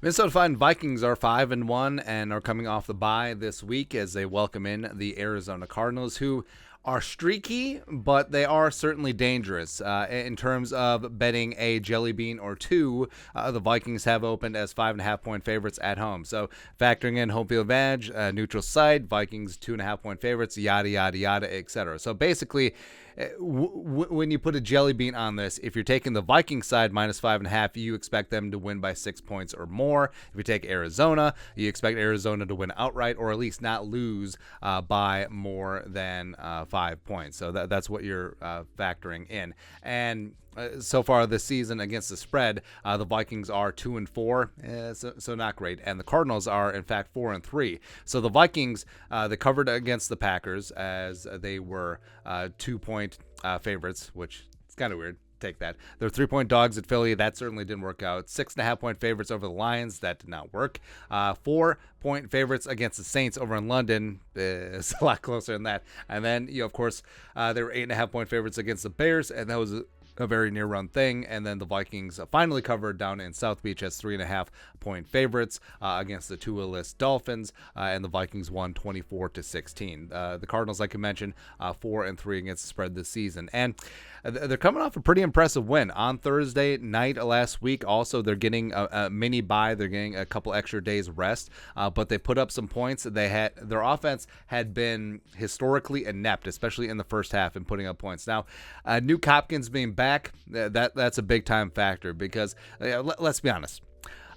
Minnesota Vikings are 5-1 and are coming off the bye this week as they welcome in the Arizona Cardinals, who are streaky, but they are certainly dangerous. In terms of betting a jelly bean or two, the Vikings have opened as 5.5-point favorites at home. So factoring in home field advantage, neutral site, Vikings 2.5-point favorites, yada, yada, yada, etc. So basically, when you put a jelly bean on this, if you're taking the Vikings side minus 5.5, you expect them to win by 6 points or more. If you take Arizona, you expect Arizona to win outright or at least not lose by more than 5 points. So that's what you're factoring in. And so far this season against the spread, the Vikings are 2-4, so not great, and the Cardinals are in fact 4-3. So the Vikings, they covered against the Packers as they were 2-point favorites, which is kind of weird. Take that. They're 3-point dogs at Philly. That certainly didn't work out. 6.5-point favorites over the Lions. That did not work. 4-point favorites against the Saints over in London. It's a lot closer than that. And then, of course, they were 8.5-point favorites against the Bears, and that was a very near run thing. And then the Vikings finally covered down in South Beach as 3.5-point favorites against the Tua-less Dolphins, and the Vikings won 24-16. The Cardinals, like I mentioned, 4-3 against the spread this season, and they're coming off a pretty impressive win on Thursday night last week. Also, they're getting a mini bye. They're getting a couple extra days rest, but they put up some points. Their offense had been historically inept, especially in the first half, in putting up points. Now, Nuke Hopkins being back, that's a big time factor because let's be honest.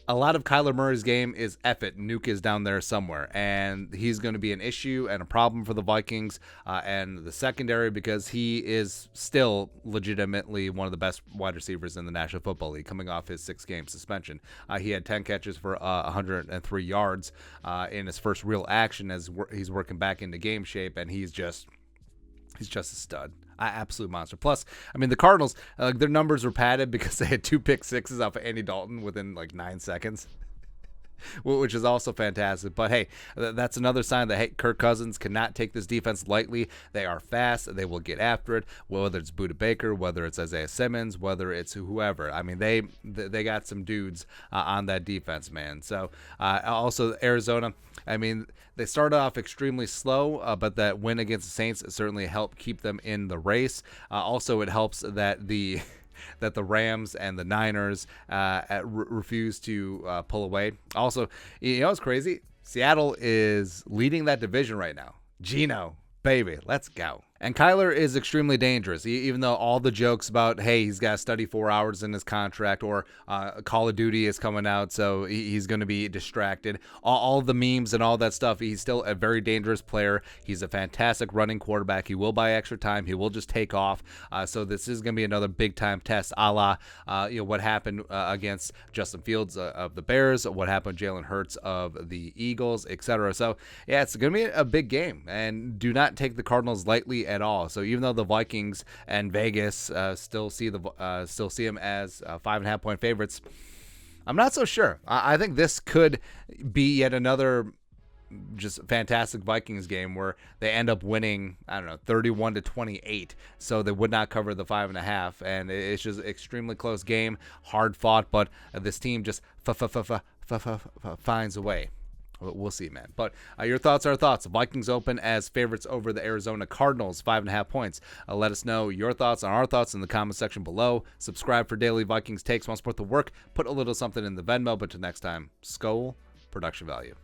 A lot of Kyler Murray's game is F it. Nuke is down there somewhere, and he's going to be an issue and a problem for the Vikings and the secondary because he is still legitimately one of the best wide receivers in the National Football League coming off his 6-game suspension. He had 10 catches for 103 yards in his first real action as he's working back into game shape, and he's just a stud. Absolute monster. Plus, I mean, the Cardinals, their numbers were padded because they had 2 pick sixes off of Andy Dalton within like 9 seconds, which is also fantastic. But hey, that's another sign that, hey, Kirk Cousins cannot take this defense lightly. They are fast. They will get after it, whether it's Budda Baker, whether it's Isaiah Simmons, whether it's whoever. I mean, they got some dudes on that defense, man. So also Arizona, I mean, they started off extremely slow, but that win against the Saints certainly helped keep them in the race. Also, it helps that the Rams and the Niners refuse to pull away. Also, it's crazy. Seattle is leading that division right now. Geno, baby, let's go. And Kyler is extremely dangerous, even though all the jokes about, hey, he's got to study 4 hours in his contract, or Call of Duty is coming out, so he's going to be distracted. All the memes and all that stuff, he's still a very dangerous player. He's a fantastic running quarterback. He will buy extra time. He will just take off. So this is going to be another big-time test, a la what happened against Justin Fields of the Bears, what happened with Jalen Hurts of the Eagles, etc. So, yeah, it's going to be a big game, and do not take the Cardinals lightly at all. So even though the Vikings and Vegas still see them as 5.5-point favorites, I'm not so sure. I think this could be yet another just fantastic Vikings game where they end up winning, 31-28. So they would not cover the 5.5, and it's just extremely close game, hard fought, but this team just finds a way. We'll see, man. But your thoughts are thoughts. Vikings open as favorites over the Arizona Cardinals, 5.5 points. Let us know your thoughts on our thoughts in the comment section below. Subscribe for daily Vikings takes. Want to support the work? Put a little something in the Venmo. But till next time, Skol, production value.